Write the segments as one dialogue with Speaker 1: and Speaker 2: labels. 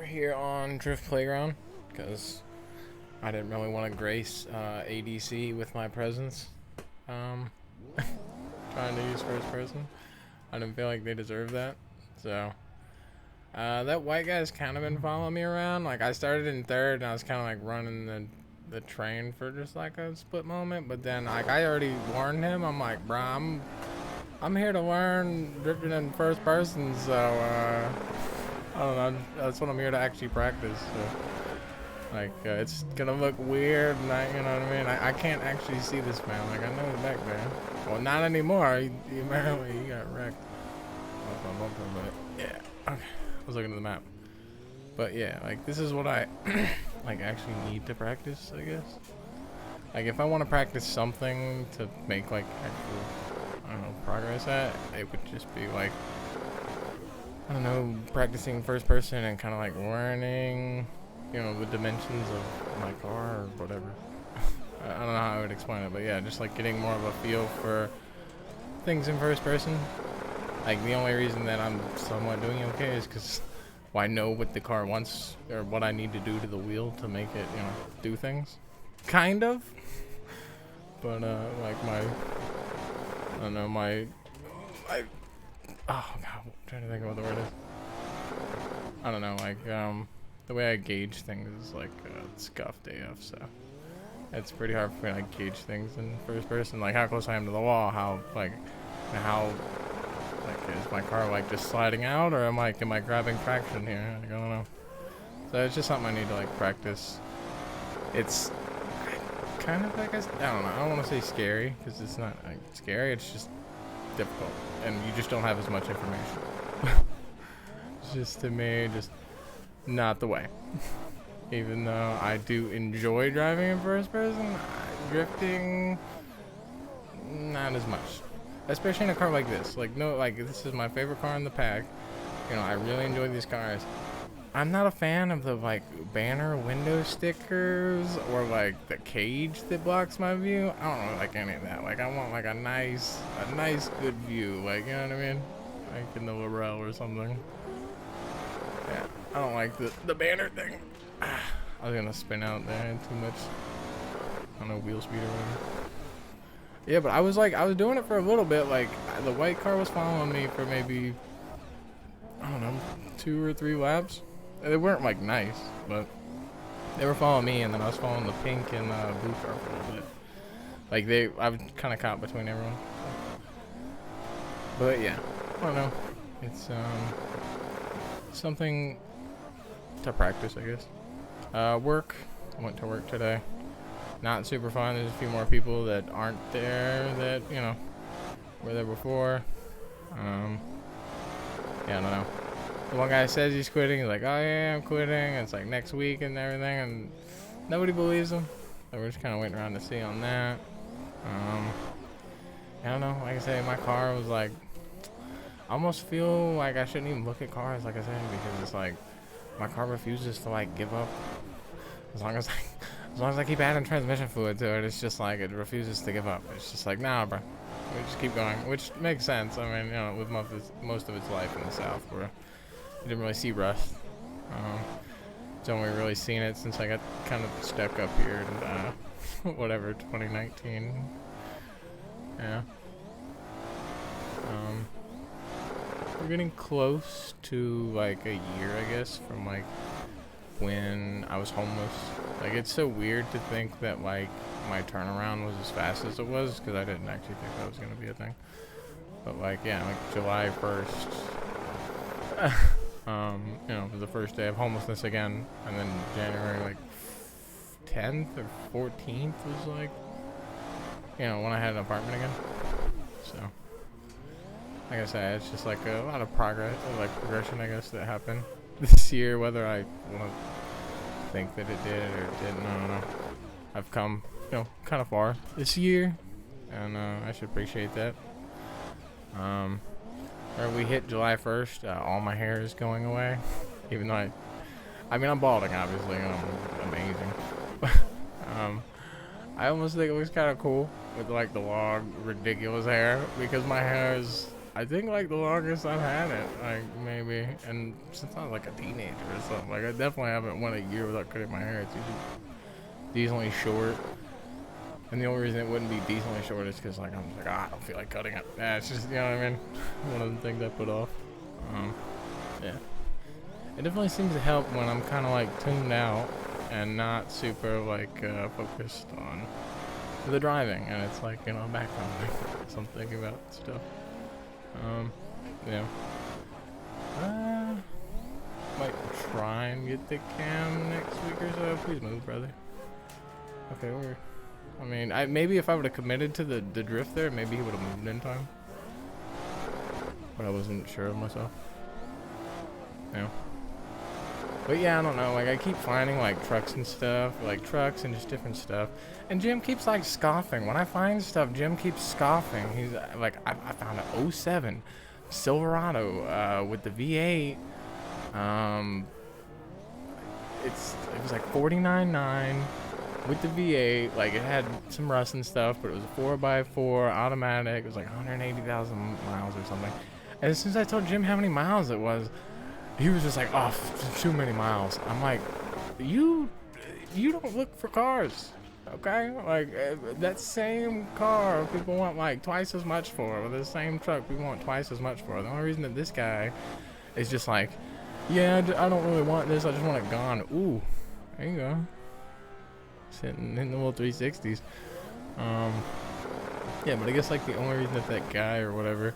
Speaker 1: here on Drift Playground because I didn't really want to grace ADC with my presence. Um, Trying to use first person. I didn't feel like they deserved that. So, that white guy's kind of been following me around. Like, I started in third and I was kind of like running the train for just like a split moment. But then, like, I already warned him. I'm like, bruh, I'm here to learn drifting in first person. So, I don't know. That's what I'm here to actually practice. So, like, it's gonna look weird, and you know what I mean? I can't actually see this man. Like, I know he's back there. Well, not anymore. He apparently he got wrecked. But yeah. Okay. I was looking at the map. But yeah, like, this is what I like actually need to practice, I guess. Like, if I want to practice something to make like actual, I don't know, progress at, it would just be like, I don't know, practicing first person and kind of like learning, you know, the dimensions of my car or whatever. I don't know how I would explain it, but yeah, just like getting more of a feel for things in first person. Like, the only reason that I'm somewhat doing okay is because, well, I know what the car wants or what I need to do to the wheel to make it, you know, do things. Kind of. But, like I don't know, oh god, I'm trying to think of what the word is. I don't know, like, the way I gauge things is like, scuffed AF, so it's pretty hard for me to like gauge things in first person, like how close I am to the wall, how is my car like just sliding out, or am I grabbing traction here? Like, I don't know. So it's just something I need to like practice. It's kind of like, I don't know, I don't want to say scary, because it's not like scary, it's just difficult, and you just don't have as much information. It's just, to me, just not the way. Even though I do enjoy driving in first person, drifting, not as much. Especially in a car like this. Like, no, like, this is my favorite car in the pack. You know, I really enjoy these cars. I'm not a fan of the, like, banner window stickers or, like, the cage that blocks my view. I don't like any of that. Like, I want, like, a nice, good view. Like, you know what I mean? Like in the Laurel or something. Yeah, I don't like the banner thing. I was gonna spin out there too much. I don't know, wheel speed or whatever. Yeah, but I was doing it for a little bit. Like, the white car was following me for maybe, I don't know, 2 or 3 laps. They weren't like nice, but they were following me, and then I was following the pink and blue car for a little bit. Like, I was kind of caught between everyone. But yeah, I don't know. It's something to practice, I guess. Work. I went to work today. Not super fun. There's a few more people that aren't there that, you know, were there before. Yeah, I don't know. The one guy says he's quitting. He's like, oh yeah, I'm quitting. And it's like next week and everything, and nobody believes him. So we're just kind of waiting around to see on that. I don't know. Like I say, my car was like, I almost feel like I shouldn't even look at cars, like I said, because it's like my car refuses to like give up. As long as I keep adding transmission fluid to it, it's just like it refuses to give up. It's just like, nah, bro. We just keep going, which makes sense. I mean, you know, with most of its life in the South, where you didn't really see rust. It's only really seen it since I got kind of stuck up here in whatever, 2019. Yeah. We're getting close to like a year, I guess, from like when I was homeless. Like, it's so weird to think that like my turnaround was as fast as it was, because I didn't actually think that was gonna be a thing. But like, yeah, like July 1st, you know, was the first day of homelessness again, and then January like 10th or 14th was like, you know, when I had an apartment again. So, like I said, it's just like a lot of progression, I guess, that happened this year. Whether I want to think that it did or didn't, I don't know. I've come, you know, kind of far this year, and I should appreciate that. Or we hit July 1st, all my hair is going away, even though I mean, I'm balding, obviously, and I'm amazing. I almost think it looks kind of cool with like the long, ridiculous hair, because my hair is, I think like the longest I've had it, like maybe, and since I was like a teenager or something, like I definitely haven't went a year without cutting my hair. It's usually decently short, and the only reason it wouldn't be decently short is because like I'm like, I don't feel like cutting it. Yeah, it's just, you know what I mean, one of the things I put off. Yeah, it definitely seems to help when I'm kind of like tuned out and not super like focused on the driving, and it's like, you know, background thing, so I'm thinking about stuff. Yeah. Might try and get the cam next week or so. Please move, brother. Okay, I mean, maybe if I would have committed to the drift there, maybe he would have moved in time. But I wasn't sure of myself. Yeah. But yeah, I don't know, like I keep finding like trucks and stuff, like trucks and just different stuff. And Jim keeps like scoffing. When I find stuff, Jim keeps scoffing. He's like, I found an 07 Silverado with the V8. It was like $49.9 with the V8. Like it had some rust and stuff, but it was a 4x4 automatic. It was like 180,000 miles or something. And as soon as I told Jim how many miles it was, he was just like, oh, too many miles. I'm like, you don't look for cars, okay? Like, that same car people want like twice as much for, or the same truck people want twice as much for. The only reason that this guy is just like, yeah, I don't really want this, I just want it gone. Ooh, there you go. Sitting in the little 360s. Yeah, but I guess like the only reason that guy or whatever,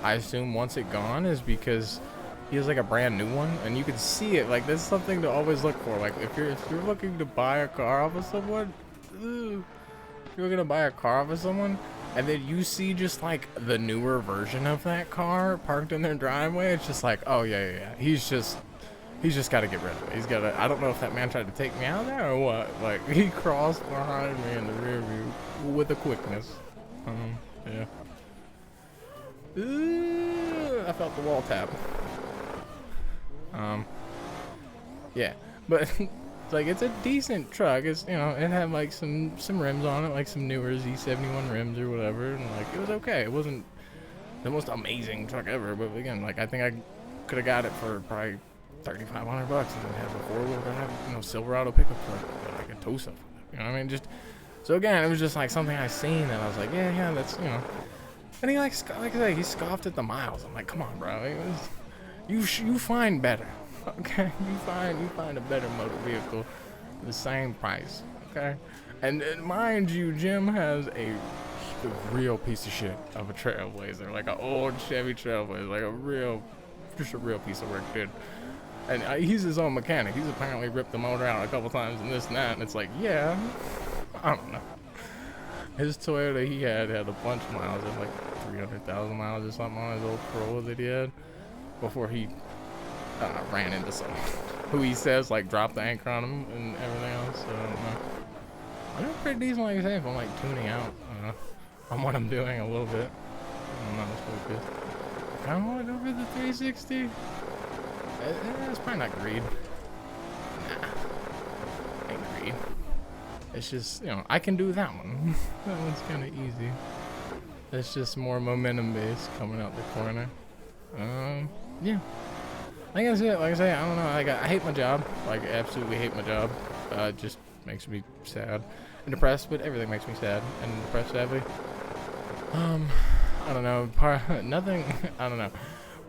Speaker 1: I assume wants it gone is because he has like a brand new one, and you can see it. Like, that's something to always look for. Like, if you're looking to buy a car off of someone, if you're gonna buy a car off of someone, and then you see just like the newer version of that car parked in their driveway, it's just like, oh yeah. He's just got to get rid of it. He's got to. I don't know if that man tried to take me out there or what. Like, he crossed behind me in the rear view with a quickness. Yeah. I felt the wall tap. Yeah, but like it's a decent truck. It's, you know, it had like some rims on it, like some newer Z71 rims or whatever, and like it was okay. It wasn't the most amazing truck ever, but again, like I think I could have got it for probably $3,500 and then have a four-wheel drive, you know, Silverado pickup truck, like a tow stuff. You know what I mean? Just so again, it was just like something I seen, and I was like, yeah, that's, you know. And he like I said, he scoffed at the miles. I'm like, come on, bro. It was, you find better, okay? You find a better motor vehicle, the same price, okay? And mind you, Jim has a real piece of shit of a Trailblazer, like an old Chevy Trailblazer, like just a real piece of work, dude. And he's his own mechanic. He's apparently ripped the motor out a couple times and this and that, and it's like, yeah, I don't know. His Toyota he had a bunch of miles, it had like 300,000 miles or something on his old Corolla that he had before he ran into someone who he says like dropped the anchor on him and everything else. So I don't know. I'm doing pretty decent, like I say, if I'm like tuning out on what I'm doing a little bit. I'm not as focused. I kind of want to go for the 360. It's probably not greed. Nah, ain't greed. It's just, you know, I can do that one. That one's kind of easy. It's just more momentum based coming out the corner. Yeah. Like I say, I don't know. Like I hate my job. Like I absolutely hate my job. It just makes me sad and depressed. But everything makes me sad and depressed, sadly. I don't know. Nothing. I don't know.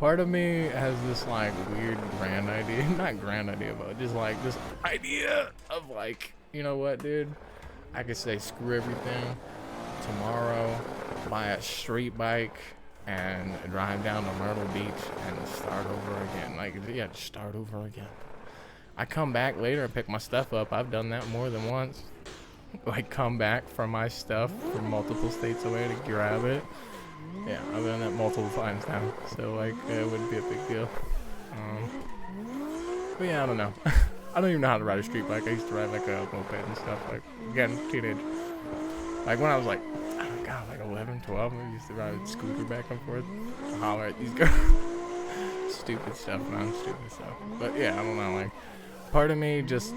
Speaker 1: Part of me has this like weird grand idea, not grand idea, but just like this idea of like, you know what, dude? I could say screw everything tomorrow, buy a street bike, and drive down to Myrtle Beach and start over again. Like, yeah, just start over again. I come back later and pick my stuff up. I've done that more than once. Like, come back from my stuff from multiple states away to grab it. Yeah, I've done that multiple times now. So, like, it wouldn't be a big deal. But yeah, I don't know. I don't even know how to ride a street bike. I used to ride like a moped and stuff. Like, again, teenage. Like, when I was like, oh god, like 11, 12, I used to ride a scooter back and forth. Holler at these girls. Stupid stuff, man. Stupid stuff. But yeah, I don't know. Like, part of me just,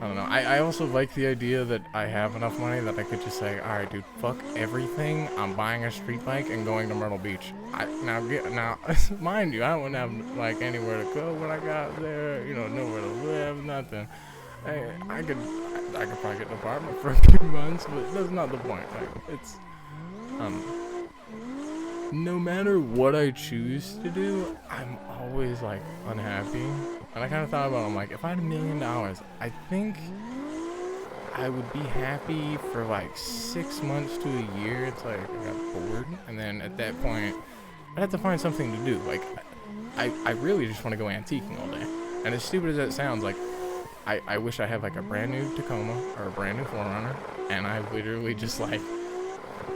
Speaker 1: I don't know. I also like the idea that I have enough money that I could just say, all right, dude, fuck everything. I'm buying a street bike and going to Myrtle Beach. Now, mind you, I wouldn't have like anywhere to go when I got there. You know, nowhere to live, nothing. I could probably get an apartment for a few months, but that's not the point. Like, it's no matter what I choose to do, I'm always like unhappy. And I kind of thought about it, I'm like, if I had $1 million, I think I would be happy for like 6 months to a year. It's like I got bored, and then at that point, I'd have to find something to do. Like, I really just want to go antiquing all day. And as stupid as that sounds, like, I wish I had like a brand new Tacoma or a brand new 4Runner, and I literally just like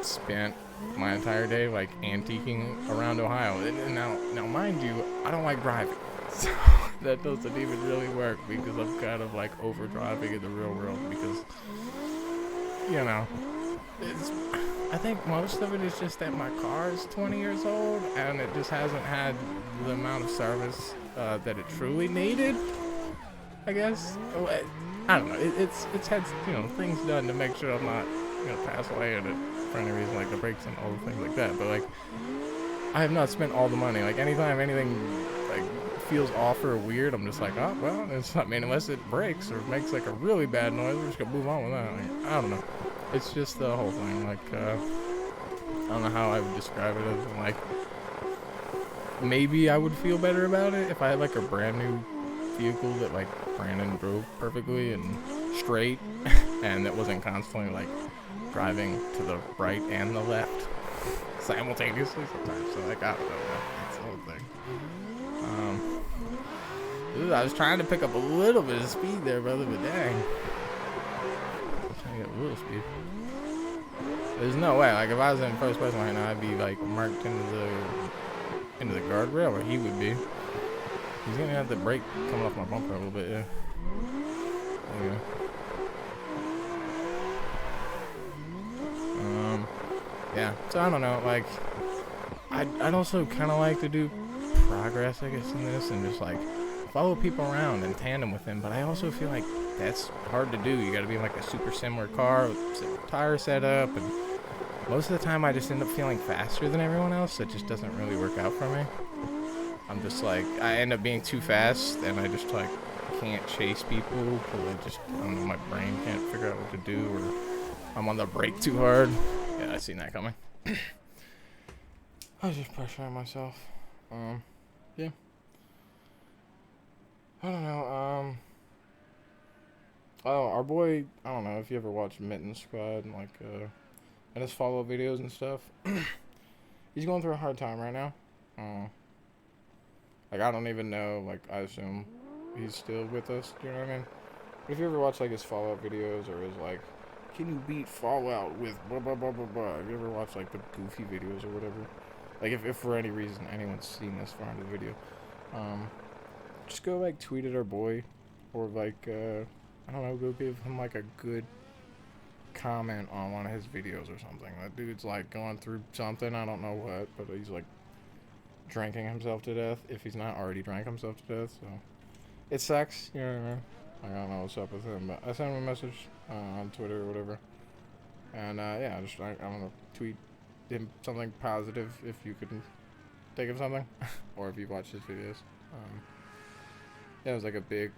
Speaker 1: spent my entire day like antiquing around Ohio. And now mind you, I don't like driving, so that doesn't even really work because I'm kind of like over driving in the real world because, you know, I think most of it is just that my car is 20 years old and it just hasn't had the amount of service that it truly needed, I guess. I don't know. It's had, you know, things done to make sure I'm not gonna pass away in it for any reason, like the brakes and all the things like that. But like, I have not spent all the money. Like, anytime anything like feels off or weird, I'm just like, oh well, it's not. I mean, unless it breaks or makes like a really bad noise, we're just gonna move on with that. Like, I don't know. It's just the whole thing. Like, I don't know how I would describe it. As like, maybe I would feel better about it if I had like a brand new vehicle that like Brandon drove perfectly and straight, and that wasn't constantly like driving to the right and the left simultaneously sometimes. So like, I don't know. That's the whole thing. I was trying to pick up a little bit of speed there, brother, but dang. I'm trying to get a little speed. There's no way. Like, if I was in first person right now, I'd be like marked into the guardrail, or he would be. He's gonna have the brake coming off my bumper a little bit, yeah. There you go. Yeah, so I don't know, like, I'd also kind of like to do progress, I guess, in this, and just, like, follow people around and tandem with them, but I also feel like that's hard to do. You gotta be in, like, a super similar car with similar tire setup, and most of the time I just end up feeling faster than everyone else, so it just doesn't really work out for me. I'm just, like, I end up being too fast, and I just, like, can't chase people, because I don't know, my brain can't figure out what to do, or I'm on the brake too hard. Yeah, I seen that coming. I was just pressuring myself. Yeah. I don't know, oh, our boy, I don't know if you ever watched Mitten Squad, and like, and his follow-up videos and stuff. He's going through a hard time right now. Like, I don't even know, like, I assume he's still with us, do you know what I mean? But if you ever watch, like, his follow-up videos, or his, like, can you beat Fallout with blah blah blah blah blah? Have you ever watched like the Goofy videos or whatever? Like, if for any reason anyone's seen this far into the video, just go like tweet at our boy, or like I don't know, go give him like a good comment on one of his videos or something. That dude's like going through something, I don't know what, but he's like drinking himself to death if he's not already drank himself to death. So it sucks, you know what I mean? I don't know what's up with him, but I sent him a message on Twitter or whatever, and yeah, just I don't know, tweet him something positive if you can think of something, or if you watch his videos. Yeah, it was like a big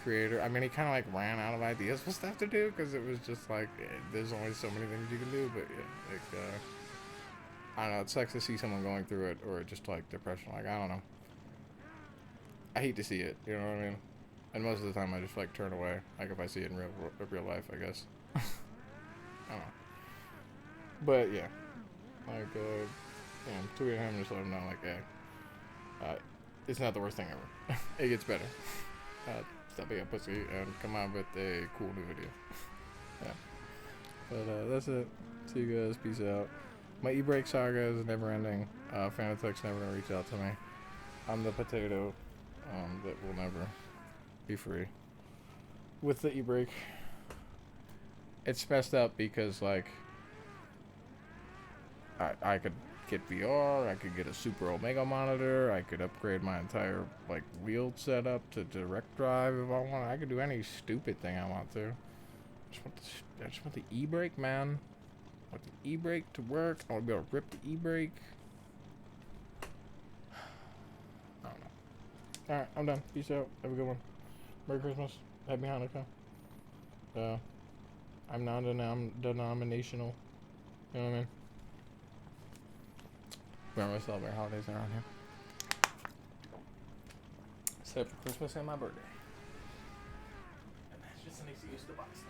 Speaker 1: creator. I mean, he kind of like ran out of ideas for stuff to do because it was just like there's only so many things you can do. But yeah, like I don't know, it sucks to see someone going through it, or just like depression. Like, I don't know. I hate to see it. You know what I mean? And most of the time I just like turn away, like if I see it in real life, I guess. I don't know. But yeah, like yeah, tweet him and just let him know, like, hey, it's not the worst thing ever. It gets better. Stop being a pussy and come out with a cool new video. Yeah. But that's it. See you guys. Peace out. My e-brake saga is never ending. Fanatec's never gonna reach out to me. I'm the potato that will never be free. With the e-brake, it's messed up because like I could get VR. I could get a Super Omega monitor. I could upgrade my entire like wheel setup to direct drive if I want. I could do any stupid thing I want to. I just want the e-brake, man. I want the e-brake to work. I want to be able to rip the e-brake. I don't know. Alright, I'm done. Peace out. Have a good one. Merry Christmas. Happy Hanukkah. I'm non-denominational. You know what I mean? Remember to celebrate holidays around here. Except for Christmas and my birthday. And that's just an excuse to buy stuff.